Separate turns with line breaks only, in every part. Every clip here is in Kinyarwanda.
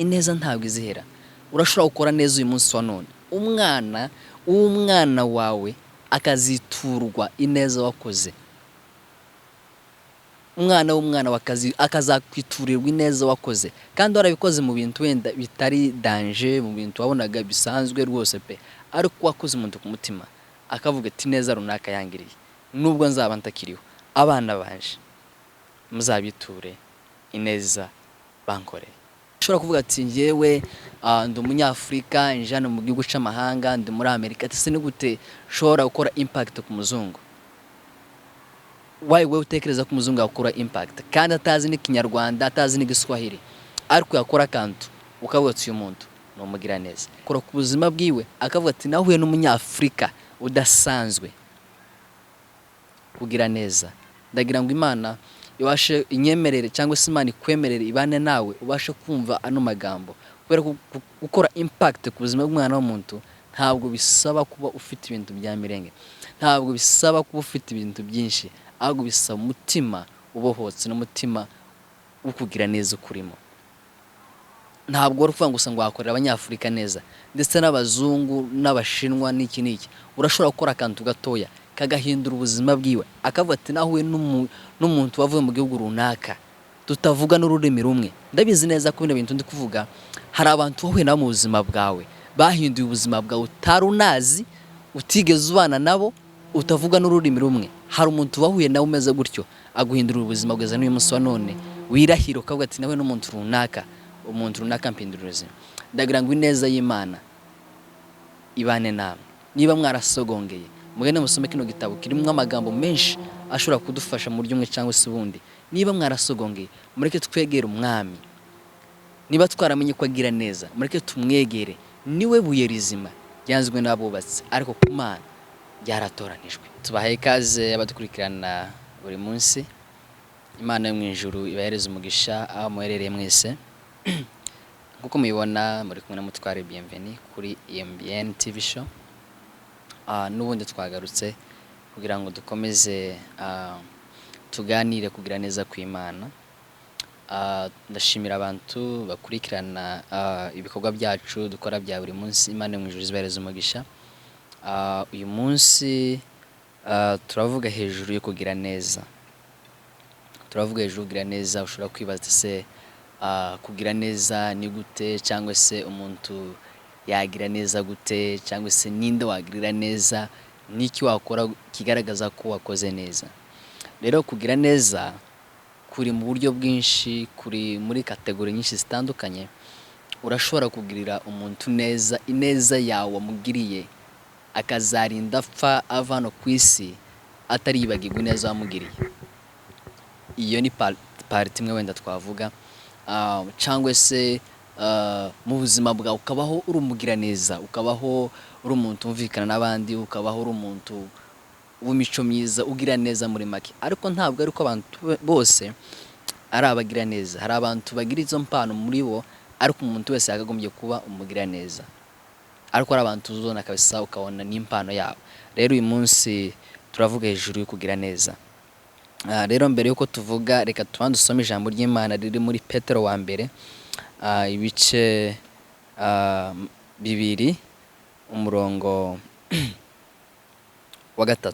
ineza ntabwo izihera. Urashobora gukora neza uyu munsi wa none, umwana wawe akaziturwa ineza wakoze. Umwana w'umwana akazakwiturirwa ineza wakoze, kandi warabikoze mu bintu wenda bitari danger, mu bintu wabonaga bisanzwe rwose pe, ariko wakoze umuntu ku mutima akavuga ati neza runaka yangiriye, nubwo nzaba ntakiriho, abana banje muzabiture ineza bankoreye. Ushobora kuvuga ati njyewe ndi umunyafurika njana mu gihugu c'amahanga, ndi muri Amerika, ati se ni gute nshobora gukora impact ku muzungu? Wewe utekereza ko umuzungu yakora impact kandi atazi n'ikinyarwanda, atazi n'igiswahili, ariko yakora kantu ukavuga ati uyu muntu no mugira neza, kora ku buzima bwiwe, akavuga ati nahuye n'umunyafrika udasanzwe kugira neza. Ndagira ngo Imana ibashe inyemerere cyangwa se Imana ikwemerere ibane nawe, ubashe kumva ano magambo, kubera gukora impact ku buzima bw'umwana w'umuntu ntabwo bisaba kuba ufite ibintu bya mirenge, ntabwo bisaba kuba ufite ibintu byinshi, ahubwo bisaba umutima ubohotse n'umutima ukugira neza ukurimo. Ntabwo wari kuvuga ngo wakorera abanyafurika neza, ndetse n'abazungu n'abashinwa n'iki n'iki. Urashobora gukora akantu gatoya kagahindura ubuzima bwiwe, akavuga ati nahuye n'umuntu wavuye mu gihugu runaka tutavuga n'ururimi rumwe. Ndabizi neza ko bino bintu ndi kuvuga hari abantu wahuye nabo mu buzima bwawe bahinduye ubuzima bwawe utarunazi, utigeze ubana nabo, utavuga n'ururimi rumwe. Hari umuntu wahuye nawe umeze gutyo aguhindurira ubuzima bwiza n'uyu munsi wa none wirahira ukavuga ati nawe n'umuntu runaka, umuntu runaka mpindura ubuzima. Ndagira ngo ineza y'Imana ibane namwe. Niba mwarasogongeye, mugende musome kino gitabo kirimo amagambo menshi ashobora kudufasha mu buryo umwe cyangwa se ubundi. Niba mwarasogongeye, mureke twegere umwami. Niba twaramenye ko agira neza, mureke tumwegere. Niwe buye rizima ryanzwe n'abubatsi, ariko ku Mana byaratoranijwe. Tubahaye ikaze abadukurikirana buri munsi. Imana yo mu ijuru ibahereze umugisha aho muherereye mwese. Nkuko mubibona muri kumwe na Mutware Bienvenue kuri EMBN TV show. N'ubundi twagarutse kugira ngo dukomeze tuganire kugira neza kw'Imana. Ndashimira abantu bakurikirana ibikorwa byacu dukora bya buri munsi. Imana yo mu ijuru ibahereze umugisha. Uyu munsi turavuga hejuru yo kugira neza. Turavuga hejuru kugira neza. Ushobora kwibaza se kugira neza ni gute, cyangwa se umuntu yagira neza gute, cyangwa se ninde wagirira neza, niki wakora kigaragaza ko wakoze neza. Rero kugira neza kuri mu buryo bwinshi, kuri muri kategori nyinshi zitandukanye. Urashobora kugirira umuntu neza, ineza yawe wamugiriye akazarinda apfa ava no ku isi ataribagirwa ineza wamugiriye. Iyo ni part imwe wenda twavuga. Cyangwa se mu buzima bwawe ukabaho uri umugira neza, ukabaho uri umuntu umvikana n'abandi, ukabaho uri umuntu w'imico myiza, ugira neza muri make. Ariko ntabwo ari ko abantu bose ari abagira neza. Hari abantu bagira izo mpano muri bo, ariko umuntu wese yakagombye kuba umugira neza. Ariko ari abantu uzona kabisa ukabona n'impano yabo. Rero uyu munsi turavuga hejuru yo kugira neza. Rero mbere yuko tuvuga, reka tubanze dusome ijambo ry'Imana riri muri Petero wa mbere ibice 2 umurongo wa 3.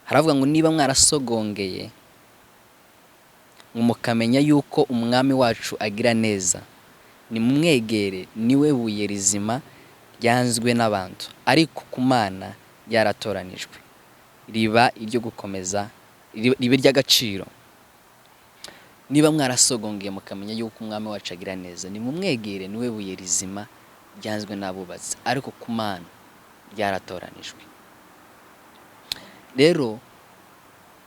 Haravuga ngo niba mwarasogongeye mukamenya yuko umwami wacu agira neza, nimumwegere, niwe buye rizima ryanzwe n'abantu, ariko ku Mana yaratoranijwe, riba iryo gukomeza, ribe ry'agaciro. Niba mwarasogongeye mukamenya yuko umwami wacu agira neza, nimumwegere, niwe buye rizima ryanzwe n'abubatsi, ariko ku Mana yaratoranijwe. Rero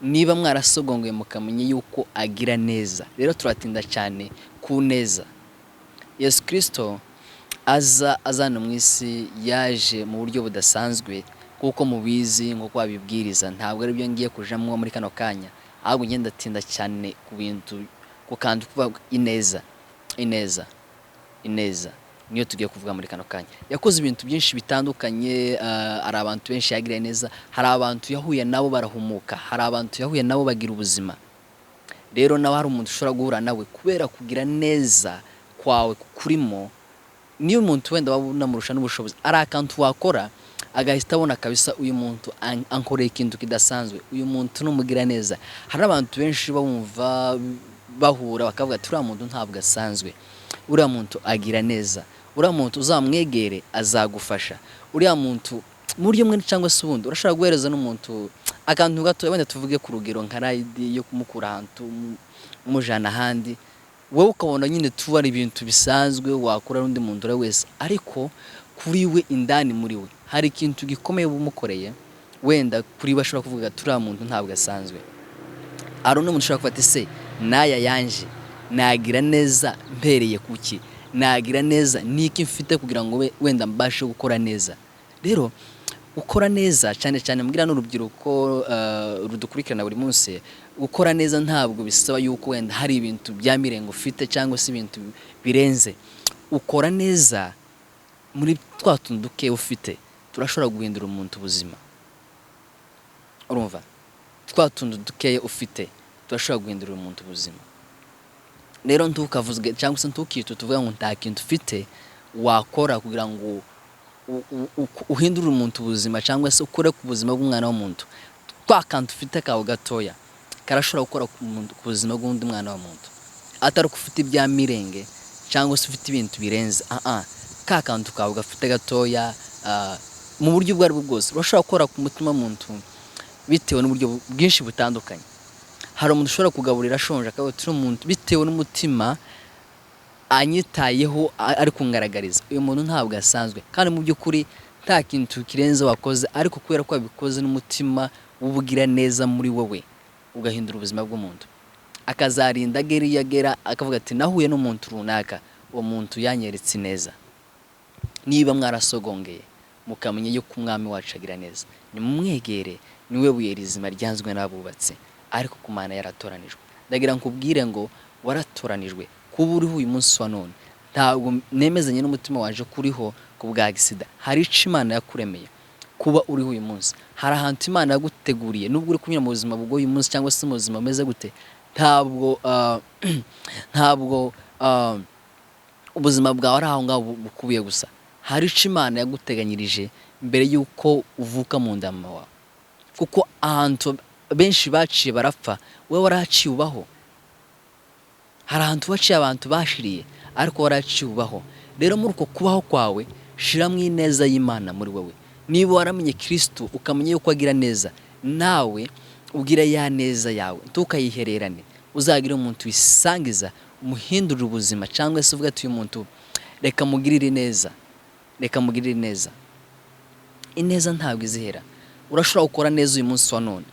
niba mwarasogongeye mukamenya yuko agira neza, rero turatinda cyane ku neza. Yesu Kristo azana mu isi yaje mu buryo budasanzwe, kuko mubizi nko kwabibwiriza. Ntabwo ari byo ngiye kujamwo muri kano kanya, ahubwo ngenda tinda cyane ku bintu ku kantu kuvuga ineza niyo tugiye kuvuga muri kano kanya. Yakoze ibintu byinshi bitandukanye. Ari abantu benshi yagira neza. Hari abantu yahuye nabo barahumuka, hari abantu yahuye nabo bagira ubuzima. Rero nawe hari umuntu ushobora guhura nawe kubera kugira neza kwawe kurimo niyo umuntu wenda waba unamurusha n'ubushobozi ari akantu wakora agahita abona kabisa uyu muntu ankoreye ikintu kidasanzwe, uyu muntu numugira neza. Hari abantu benshi bumva bahura bakavuga ati uriya muntu ntabwo asanzwe, uriya muntu agira neza, uriya muntu uzamwegere azagufasha, uriya muntu mu buryo mwe cyangwa se ubundi urashaka guhereza n'umuntu akantu gato wenda tuvuge ku rugero nka ride yo kumukura ahantu umujana ahandi, wowe ukabona nyine tuba ari ibintu bisanzwe wakora n'undi muntu wese, ariko kuri we indani muri we hari ikintu gikomeye bumukoreye, wenda kuri bashobora kuvuga turiya muntu ntabwo asanzwe. Ari umuntu ushobora kuvuga ati se naya yanje nagira neza mpereye kuki, nagira neza niki mfite kugira ngo wenda mbashe gukora neza. Rero ukora neza cyane cyane mbwira n'urubyiruko rudukurikirana buri munsi, gukora neza ntabwo bisaba yuko wenda hari ibintu bya mirengo ufite cyangwa se ibintu birenze. Ukora neza muri twa tunduke ufite turashobora guhindura umuntu ubuzima. Urumva twa tunduke ufite turashobora guhindura umuntu ubuzima. Rero ntukavuzwe cyangwa se ntukito tuvuga ngo nta kintu ufite wakora kugira ngo uhindure umuntu ubuzima cyangwa se ukore ku buzima bw'umwana w'umuntu. Twa kantu ufite kawe gatoya karashobora gukora ku buzima bw'undi mwana w'umuntu, atari ko ufite ibya mirenge cyangwa se ufite ibintu birenze. Ka kantu kawe gafite gatoya mu buryo bwo ari bwo bwose urashobora gukora ku mutima w'umuntu bitewe n'uburyo bwinshi butandukanye. Hari umuntu ushobora kugaburira ashonje akaba turi umuntu bitewe n'umutima anyitayeho ari kungaragariza, uyu muntu ntabwo asanzwe kandi mu by'ukuri nta kintu kirenze wakoze, ariko kubera ko wabikoze n'umutima w'ubugira neza muri wowe ugahindura ubuzima bw'umuntu, akazarinda agera akavuga ati nahuye n'umuntu runaka, uwo muntu yanyeretse neza. Niba mwarasogongeye mukamenya yuko umwami wacu agira neza, nimumwegere, niwe buye rizima ryanzwe n'abubatse, ariko ku Mana yaratoranijwe. Ndagira nkubwire ngo waratoranijwe kuba uriho uyu munsi wa none. Ntabwo nemezanye n'umutima waje kuriho ku bwa gisida, hari ico Imana yakuremeye kuba uriho uyu munsi. Hari ahantu Imana yaguteguriye nubwo uri kunyura mu buzima bwo uyu munsi cyangwa se mu buzima bumeze gute, ntabwo ubuzima bwawe ari aho ngaho bukubiye gusa. Hari ico Imana yaguteganyirije mbere yuko uvuka mu nda mama wawe, kuko ahantu benshi baciye barapfa, wewe waraciye ubaho. Hari ahantu baciye abantu bashiriye, ariko waraciye ubaho. Rero muri uko kubaho kwawe shiramwo ineza y'Imana muri wowe. Niba waramenye Kristo ukamenya yuko agira neza, nawe ugira ya neza yawe ntukayihererane, uzagira umuntu wisangiza umuhindurira ubuzima cyangwa se uvuga ati uyu muntu reka mugirire neza, reka mugirire neza. Ineza ntabwo izihera. Urashobora gukora neza uyu munsi wa none,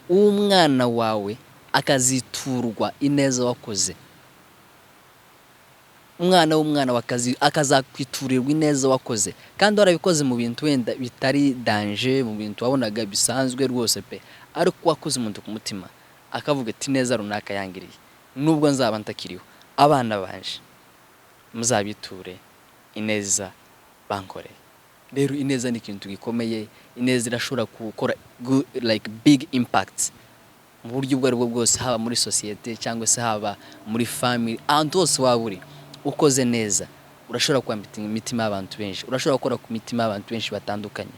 umwana wawe akaziturwa ineza wakoze. Umwana w'umwana wakazi akazakwiturirwa ineza wakoze, kandi warabikoze mu bintu wenda bitari danger, mu bintu wabonaga bisanzwe rwose pe, ariko wakoze umuntu ku mutima akavuga ati neza runaka yangiriye, nubwo nzaba ntakiriho, abana banje muzabiture ineza bankoreye. Rero ineza ni ikintu gikomeye. Ineza irashobora gukora like big impact mu buryo bwo ari bwo bwose, haba muri societe cyangwa se haba muri family, ahantu hose waba uri. Ukoze neza urashobora kwambita imitima y'abantu benshi, urashobora gukora ku mitima y'abantu benshi batandukanye.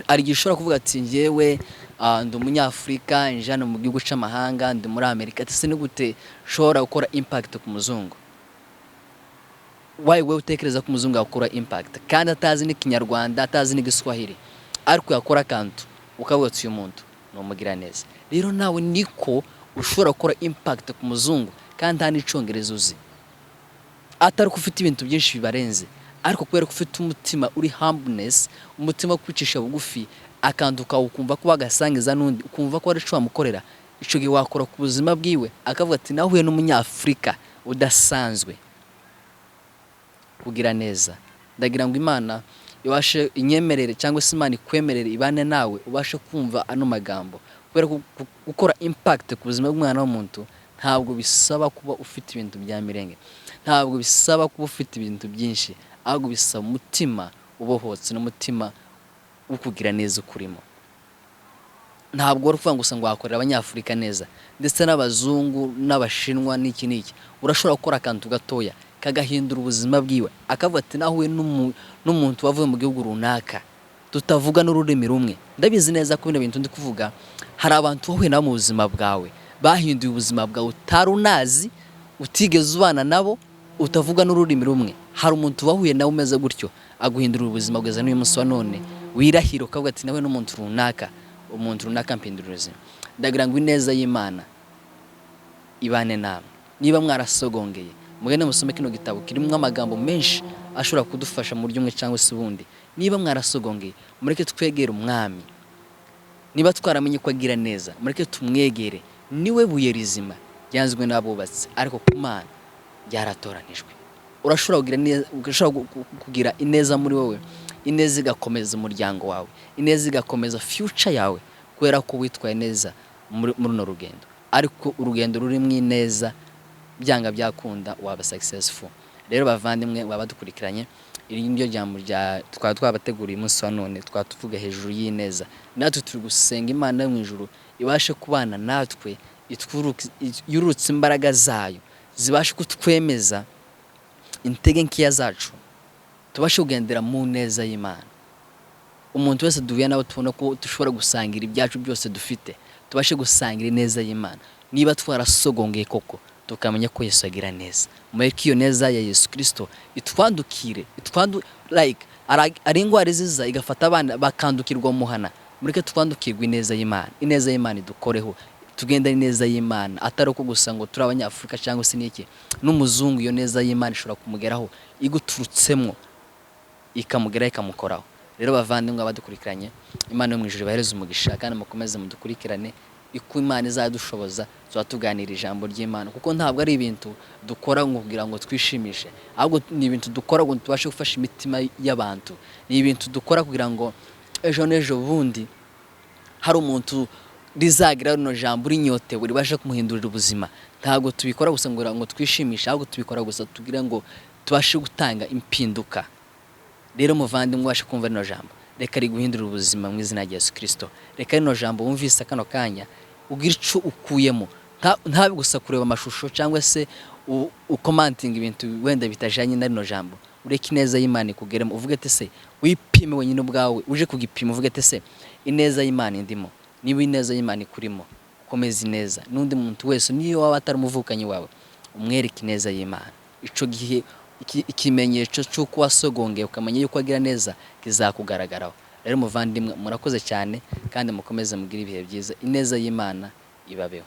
Ari gishobora kuvuga ati ngewe ndi umunyafrika njana mu gihugu c'amahanga, ndi muri Amerika, ati se gute shobora gukora impact ku muzungu. Wewe utekereza ko umuzungu yakora impact kandi atazi n'ikinyarwanda, atazi n'igiswahili, ariko yakora kantu ukavuga ati uyu muntu n'umugira neza. Rero nawe niko ushobora gukora impact ku muzungu kandi nta n'icongereza uzi, atari ko ufite ibintu byinshi bibarenze, ariko kubera ko ufite umutima uri humbleness, umutima kwicisha bugufi, akanduka ukumva ko bagasangiza n'undi, ukumva ko ari cyo wamukorera, ico gihe wakora ku buzima bwiwe akavuga ati nahuye n'umunyafrika udasanzwe kugira neza. Ndagira ngo Imana ibashe inyemerere cyangwa se Imana ikwemerere ibane nawe ubashe kumva ano magambo, kubera gukora impact ku buzima bw'umwana w'umuntu ntabwo bisaba kuba ufite ibintu bya mirenge, ntabwo bisaba kuba ufite ibintu byinshi, ahubwo bisaba umutima ubohotse n'umutima ukugira neza ukurimo. ntabwo wari kuvuga ngo gusa ngo wakorera abanyafurika neza ndetse n'abazungu n'abashinwa n'iki n'iki, urashobora gukora akantu gatoya kagahindura ubuzima bwiwe, akavuga ati nahuye n'umuntu wavuye mu gihugu runaka tutavuga n'ururimi rumwe. Ndabizi neza ko bino bintu ndi kuvuga hari abantu wahuye nabo mu buzima bwawe bahinduye ubuzima bwawe utari unazi, utigeze ubana nabo, utavuga n'ururimi rumwe. Hari umuntu wahuye nawe umeze gutyo aguhindura ubuzima bwiza n'uyu munsi wa none wirahira ukavuga ati nawe n'umuntu runaka, umuntu runaka mpindura ubuzima. Ndagira ngo ineza y'Imana ibane namwe. Niba mwarasogongeye mugende musome kino gitabo kirimo amagambo menshi ashobora kudufasha mu buryo umwe cyangwa se ubundi. Niba mwarasogongeye mureke twegere umwami. Niba twaramenye ko agira neza mureke tumwegere. Niwe buye rizima ryanzwe n'abubatsi, ariko ku Mana byaratoranijwe. Urashobora kugira ineza muri wowe, ineza igakomeza umuryango wawe, ineza igakomeza future yawe, kubera ko witwaye neza muri no rugendo. Ariko urugendo rurimo ineza byanga byakunda waba successful. Rero bavandimwe babadukurikiranye, iri niryo jambo rya twabateguriye umunsi wa none, twatuvuga hejuru y'ineza. Natwe turi gusenga Imana yo mu ijuru ibashe kubana natwe, yurutse imbaraga zayo zibashe kutwemeza intege nkiya zacu, tubashe kugendera mu neza y'Imana. Umuntu wese duhuye nawe tubona ko dushobora gusangira ibyacu byose dufite, tubashe gusangira ineza y'Imana. Niba twarasogongeye koko tukamenya ko Yesu agira neza, mureke iyo neza ya Yesu Kristo itwandukire, ari ingwara ziza igafata abana bakandukirwa muhana, mureke twandukirwe ineza y'Imana. Ineza y'Imana idukoreho, tugenda ineza y'Imana, atari uko gusa ngo turi abanyafurika cyangwa se n'iki. N'umuzungu iyo neza y'Imana ishobora kumugeraho iguturutsemo ikamugeraho ikamukoraho. Rero bavandimwe abadukurikiranye, Imana yo mu ijuru ibahereze umugisha kandi mukomeze mudukurikirane. Iko Imana izadushoboza tuganira ijambo ry'Imana, kuko ntabwo ari ibintu dukora ngo kugira ngo twishimishe, ahubwo ni ibintu dukora ngo tubashe gufasha imitima y'abantu. Ni ibintu dukora kugira ngo ejo n'ejo bundi hari umuntu rizagira rino jambo rinyotewe ribashe kumuhindurira ubuzima. Ntabwo tubikora gusa ngo twishimishe, ahubwo tubikora gusa tugira ngo tubashe gutanga impinduka. Rero muvandimwe washe kumva rino jambo, reka riguhindurira ubuzima mu izina rya Yesu Kristo. Reka rino jambo wumvise kano kanya ugira ico ukuyemo, ntabe gusa kureba amashusho cyangwa se ukomantinga ibintu wenda bitajanye na rino jambo. Ureke ineza y'Imana ikugeremo, uvuge ate se wipime wenyine ubwawe, uje kugipima uvuge ate se ineza y'Imana indimo. Niba ineza y'Imana ikurimo, ukomeze ineza. N'undi muntu wese niyo waba atari umuvukanyi wawe, umwereke ineza y'Imana. Ico gihe ikimenyetso cy'uko wasogongeye ukamenya yuko agira neza kizakugaragaraho. Rero muvandimwe murakoze cyane kandi mukomeze mugira ibihe byiza. Ineza y'Imana ibabeho.